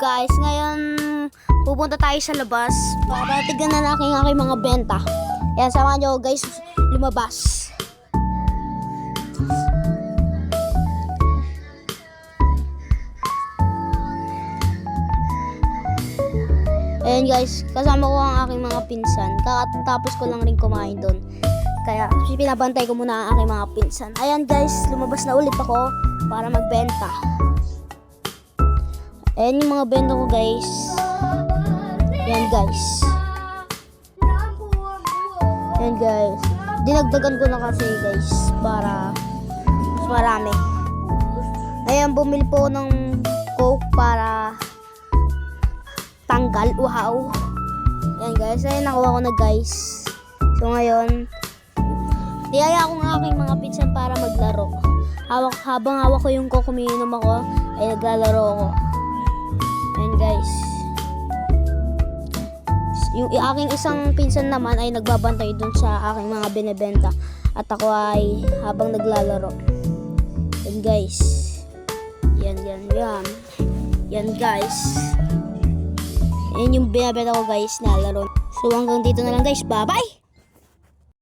guys, ngayon pupunta tayo sa labas para tignan na aking mga benta. Kaya samahan nyo guys, lumabas. Ayan guys, kasama ko ang aking mga pinsan. Kakatapos ko lang rin kumain doon. Kaya pinabantay ko muna ang aking mga pinsan. Ayan guys, lumabas na ulit ako para magbenta. Ayan yung mga benta ko guys. Ayan guys. Ayan guys. Dinagdagan ko na kasi guys para mas marami. Ayan, bumili po ng Coke para tanggal. Wow. Ayan guys. Ayan, nakuha ko na guys. So ngayon, niyaya ko ng aking mga pinsan para maglaro. Habang hawak ko yung Coke, umiinom ako, ay naglalaro ako. Ayan guys. Yung aking isang pinsan naman ay nagbabantay dun sa aking mga binebenta. At ako ay habang naglalaro. Yan guys. Yan. Yan guys. Yan yung binebenta ko guys na laro. So hanggang dito na lang guys. Bye bye!